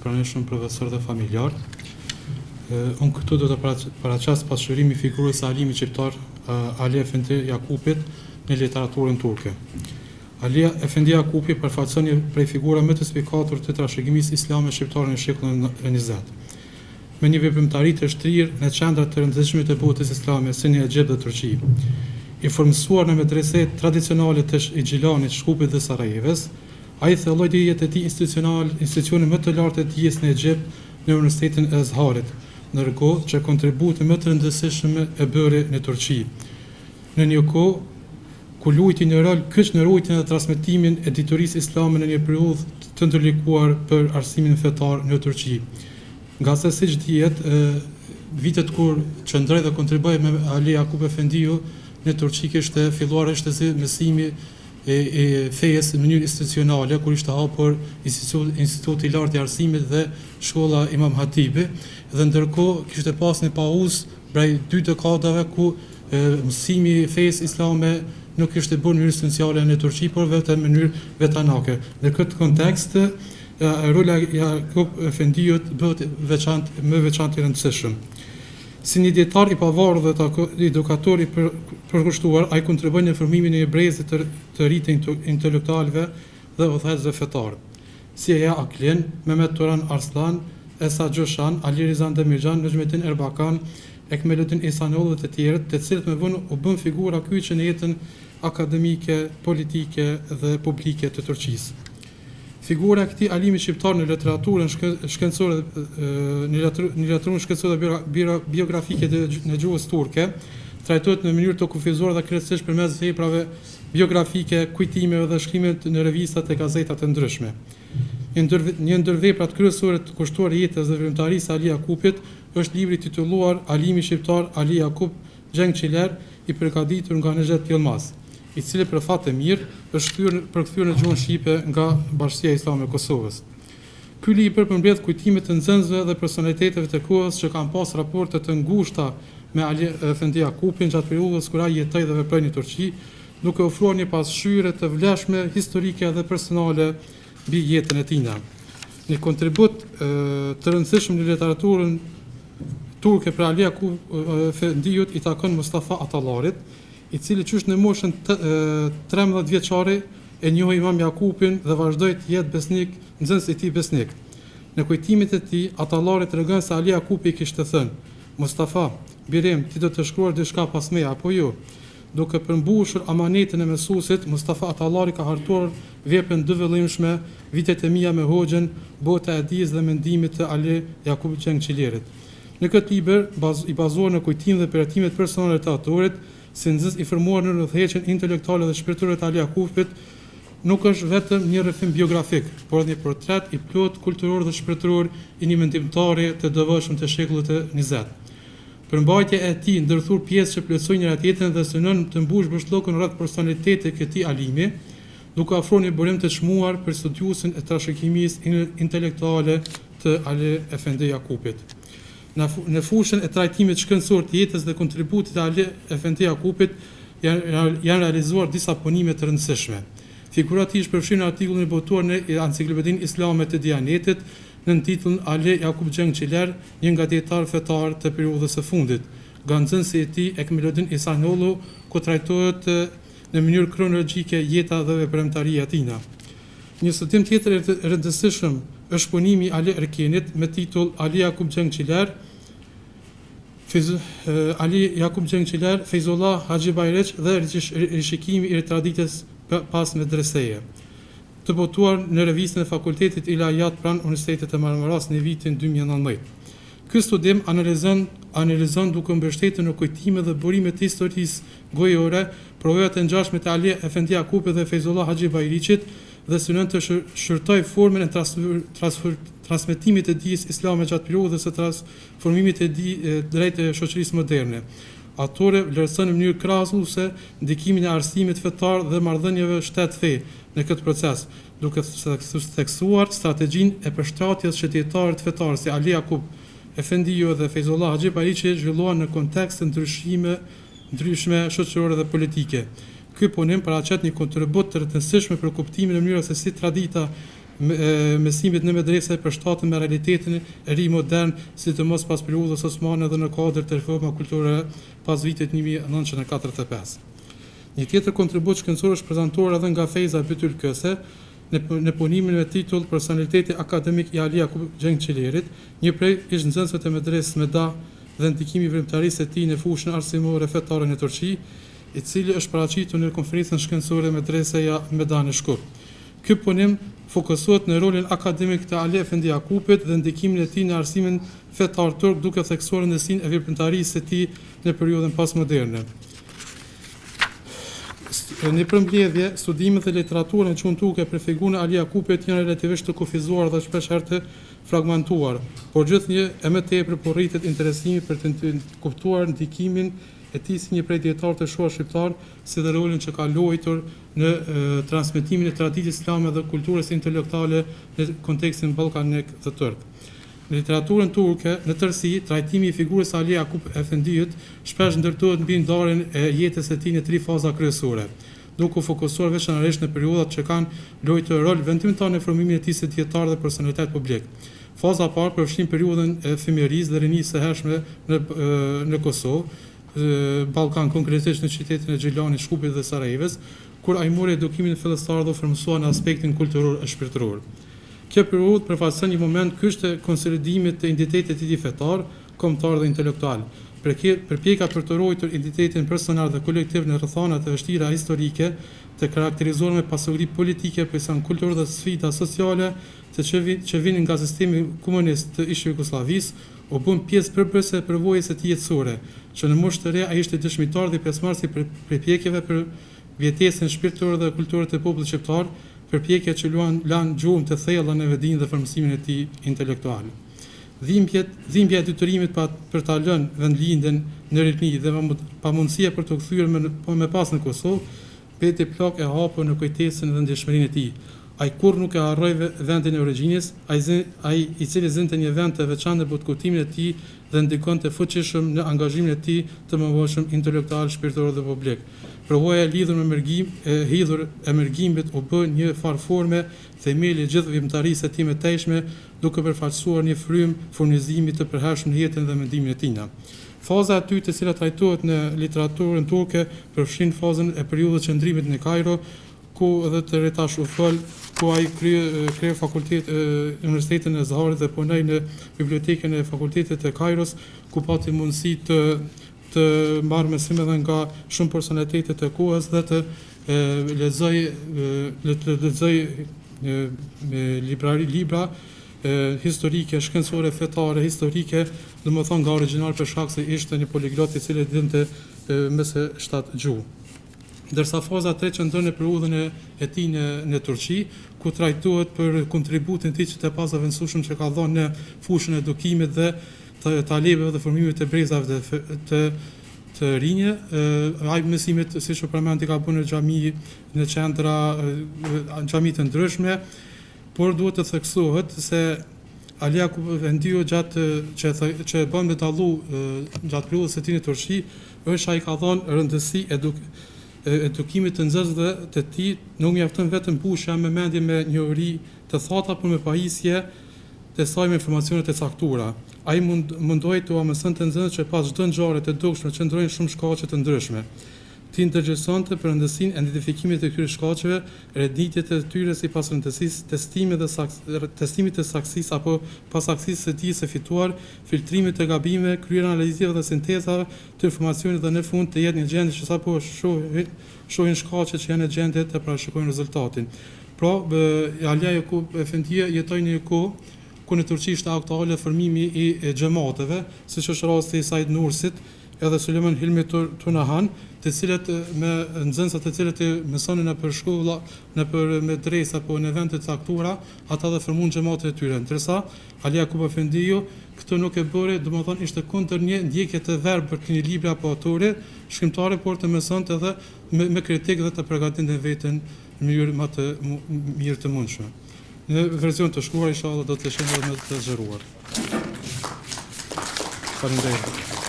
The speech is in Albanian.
pranishëm profesor dhe familjar. Unë këtu do të paraqas pasqyrimi figurës së alimit shqiptar Ali Efendi Jakupit në literaturën turke. Ali Efendi Jakupi përfaqëson një prej figura më të spikatur të trashëgimisë islame shqiptare në shekullin e 20. Me një veprimtari të shtrirë në qendra të rëndësishme të botës islame, si në Egjipt dhe Turqi. I formësuar në medreset tradicionale të Xhilanit, Shkupit dhe Sarajevës, ai thelloi dijet e tij institucionin më të lartë të dijes në Egjipt në Universitetin e Azharit, ndërkohë që kontributin më të rëndësishëm e bëri në Turqi. Në një kohë ku luajti një rol kyç në ruajtjen dhe transmetimin e diturisë islame në një periudhë të ndërlikuar për arsimin fetar në Turqi. Nga se siç dihet, vitet kur qëndroi dhe kontriboi me Ali Jakup Efendiu në Turqi kishte filluar si mësimi e fejes në mënyrë institucionale, kur ishte hapur Instituti i Lartë i Arsimit dhe shkolla Imam Hatibi, dhe ndërkohë kishte pas një pauzë prej 2 dekadave ku mësimi i fejes islame nuk ishte bërë në mënyrë institucionale në Turqi, por vetëm në mënyrë vetanake. Në këtë kontekst, rola e Jakup Efendiut bëhet më veçantë i rëndësishëm. Si një dietar i pavarur dhe edukator i përkushtuar, ai kontriboi në formimin e një breze të ri të intelektualëve dhe udhëheqësve fetar, si Yahya Aklin, Mehmet Turan Arslan, Esa Gjoshan, Ali Rizan Demirxhan, Nejmettin Erbakan, Ekmeluddin Ihsanoğlu dhe të tjerët, të cilët me vonë u bën figura kyçe në jetën akademike, politike dhe publike të Turqisë. Figura e këtij alimi shqiptar në literaturën shkencore dhe biografike në gjuhës turke trajtohet në mënyrë të kufizuar dhe krejtësisht përmes veprave biografike, kujtimeve dhe shkrimeve në revistat e gazetat të ndryshme. Një ndër veprat kryesore të kushtuar jetës dhe veprimtarisë së Ali Jakupit është libri titulluar Alimi shqiptar Ali Jakup Xhengçiler, i përgatitur nga Nexhet Yilmaz, i cili për fat të mirë është përkthyer në gjuhën shqipe nga Bashkia Islame e Kosovës. Ky libër përmbledh kujtime të nxënësve dhe personaliteteve të kohës që kanë pas raporte të ngushta me Ali Efendi Jakupin gjatë periudhës kur ai jetoi dhe veproi në Turqi, duke ofruar një pasqyrë të vlefshme historike dhe personale mbi jetën e tij. Një kontribut të rëndësishëm në literaturën turke për Ali Jakup Efendiut i takon Mustafa Atallarit, i cili qysh në moshën 13 vjeçare e njohi Imam Jakupin dhe vazhdoi të jetë besnik, nxënës i tij besnik. Në kujtimet e tij, Atallari tregon se Ali Jakupi kishte thënë: "Mustafa, birim, ti do të shkruar diçka pas meje apo jo?" Duke përmbushur amanetin e mësuesit, Mustafa Atallari ka hartuar veprën dy vëllimshme, Vitet e mia me Hoxhën, Bota e dijes dhe mendimit të Ali Jakup Xhengçilerit. Në këtë libër, i bazuar në kujtime dhe peratimet personale të autorit, si nxënës i formuar në udhëheqjen intelektuale dhe shpirtërore të Ali Jakupit, nuk është vetëm një rrëfim biografik, por një portret i plot kulturor dhe shpirtëror i një mendimtari të devotshëm të shekullit të 20. Përmbajtja e tij ndërthur pjesë që plotësojnë njëra tjetrën dhe synon të mbush bashkëllokun rreth personalitetit të këtij alimi, duke ofruar një burim të çmuar për studiuesin e trashëgimisë intelektuale të Ali Efendi Jakupit. Në fushën e trajtimit shkencor të jetës dhe kontributit të Ali Efendi Jakupit janë realizuar disa punime të rëndësishme. Figura e tij është përfshirë në artikullin e botuar në Enciklopedinë Islame të Dianetit në titullin Ali Jakup Xhengçiler, një nga dietarë fetar të periudhës së fundit, nga nxënësi i tij Ekmeluddin Ihsanoğlu, ku trajtohet në mënyrë kronologjike jeta dhe veprimtaria e tij. Një studim tjetër i rëndësishëm është punimi Ali Erkinit me titull Ali Jakup Xhengçiler, Feyzullah Haxhi Bayraç dhe rishikimi i traditës pas medreseje, të botuar në revistën e Fakultetit Ilahiyat pranë Universitetit të Marmaras në vitin 2019. Ky studim analizon duke mbështetur në kujtime dhe burime të historisë gojore provojat e ngjashme të Ali Efendi Jakupit dhe Feyzullah Haxhi Bayraçit dhe synon të shërtoj formën e transmetimit të dijes islame gjatë periudhës së transformimit të drejt e shoqërisë moderne. Autori vlerëson në mënyrë krahasuese ndikimin e arsimit fetar dhe marrëdhënieve shtet-fe në këtë proces, duke theksuar strategjinë e përshtatjes që dietarët fetar si Ali Jakup Efendiu dhe Feyzullah Haxhi Bayraçi zhvilluan në kontekste ndryshme shoqërore dhe politike. Ky punim paraqet një kontribut të rëndësishëm për kuptimin e mënyrës se si tradita mësimit në medrese përshtaten me realitetin e ri modern, sidomos pas periudhës osmane dhe në kuadër të reforma kulturore pas vitit 1945. Një tjetër kontribut shkencor është prezantuar edhe nga Fejza Bytyl Köse në punimin me titull Personaliteti akademik i Ali Jakub Xhençilerit, një prej ish nxënësve të medresës Meda dhe ndikimi vrimtarisë së tij në fushën arsimore fetare në Turqi, i cili është paraqitur në konferencën shkencore Medreseja Meda në Shkup. Ky punim fokusohet në rolin akademik të Ali Efendi Jakupit dhe ndikimin e tij në arsimin fetar turk, duke theksuar rëndësinë e veprimtarisë së tij në periudhën postmoderne. Në përmbledhje, studimet dhe literatura në gjuhën turke për figurën e Ali Jakupit janë relativisht të kufizuar dhe shpeshherë të fragmentuar, por gjithnjë e më tepër po rritet interesimi për të kuptuar ndikimin e tij si një prej dietarëve të shoqërisë shqiptar, si dhe rolin që ka luajtur në transmetimin e traditës islame dhe kulturës intelektuale në kontekstin ballkanik të turk. Në literaturën turke, në tërësi, trajtimi i figurës së Ali Jakub Efendiut shpesh ndërtohet mbi ndarjen e jetës së tij në 3 faza kryesore, duke u fokusuar veçanërisht në periudhat që kanë luajtur rol vendimtar në formimin e tij si dietar dhe personalitet publik. Faza e parë përfshin periudhën e fëmijërisë dhe rinisë së hershme në Kosovë, Ballkan, konkretisht në qytetin e Gjilanit, Shkupit dhe Sarajevës, kur ai mori edukimin fillestar dhe u formosua në aspektin kulturor e shpirtëror. Kjo periudhë përfaqëson një moment kyç të konsolidimit të identitetit të tij fetar, kombëtar dhe intelektual. Përpjekja për të ruajtur identitetin personal dhe kolektiv në rrethana të vështira historike, të karakterizuar me pasuri politike, presion kulturor dhe sfida sociale që vinin nga sistemi komunist të ish Jugosllavisë, u bën pjesë përbërëse e përvojës së tij jetësore, që në moshë të re ai ishte dëshmitar dhe pjesëmarrës i përpjekjeve për vjetesën shpirtërore dhe kulturore të popullit shqiptar, përpjekje që lanë gjuhën të thella në vedinë dhe formësimin e tij intelektual. Dhimbja e detyrimit për ta lënë vendlindjen në ritmi dhe pamundësia për të kthyer me pas në Kosovë, beti plak e hapur në kujtesën dhe ndjeshmërinë e tij. Ai kur nuk e harroi vendin e origjinës, ai i cili zinte një vend të veçantë në botëkutimin e tij dhe ndikonte fuqishëm në angazhimin e tij të mëvojshëm intelektual, shpirtëror dhe publik. Përvoja e lidhur me emergjimit u bë një farforme themeli gjithë veprimtarisë së tij më tejshme, duke përfaqësuar një frym furnizimi të përhershëm në jetën dhe mendimin e tij. Faza e dytë, e cila trajtohet në literaturën turke, përfshin fazën e periudhës qëndrimit në Kairo, ku edhe të retash u fol, ku ai krye Universitetin e Zaharit dhe punoi në bibliotekën e fakultetit të Kairos, ku pati mundësi të marrë mësim edhe nga shumë personalitetet e kohës dhe të lexoj libra historike, shkencore, fetare, historike, domethënë nga origjinal për shkak se ishte një poliglot i cili dinte më se 7 gjuhë. Ndërsa faza e tretë qëndron në periudhën e tij në Turqi, ku trajtohet për kontributin e tij që të pazavendësueshëm që ka dhënë në fushën e edukimit dhe të talebeve dhe formimit të brezave të rinje. Ai mësimet, siç u përmendi, ka bënë në xhami, në qendra, xhami të ndryshme, por duhet të theksohet se Ali Jakub Efendiu që bën me dallu gjatë periudhës së tij në Turqi, është ai ka dhënë rëndësi edukimit të nxënësve të tij, nuk mjafton vetëm pushja me mendje me njohuri të thata, por me pajisje të saj me informacione të caktuara. Ai mundohej të mësonte nxënësit që pas çdo ngjarje të dukshme qëndrojnë shumë shkaqe të ndryshme. Ti ndërgjegjësonte për rëndësinë e identifikimit të këtyre shkaqeve, renditjet e tyre sipas rëndësisë, testimit të saktësisë apo pasaktësisë së dijes së fituar, filtrimit të gabimeve, kryerja analizave dhe sintezave të informacionit dhe në fund të jetë një gjendje që sapo shohin shkaqet që janë në gjendje të parashikojnë rezultatin. Pra, Ali Jakub Efendia jetoi në një kohë ku në Turqi ishte aktuale formimi i xhamateve, siç është rasti i Said Nursit, edhe Sulejman Hilmi Tunahan, të cilët me nxënësat të cilët mësonin nëpër shkolla, nëpër medresa apo në vende të caktuara, ata dhe formuan xhamatet e tyre. Ndërsa Ali Jakub Efendiu këtë nuk e bëri, domethënë ishte kundër një ndjekje të verbë për një libër apo autori, shkrimtare, por të mësonte edhe me kritik dhe të përgatinte veten në mënyrë më të mirë të mundshme. Në version të shkruar inshallah do të shënojmë më të zgjeruar. Faleminderit.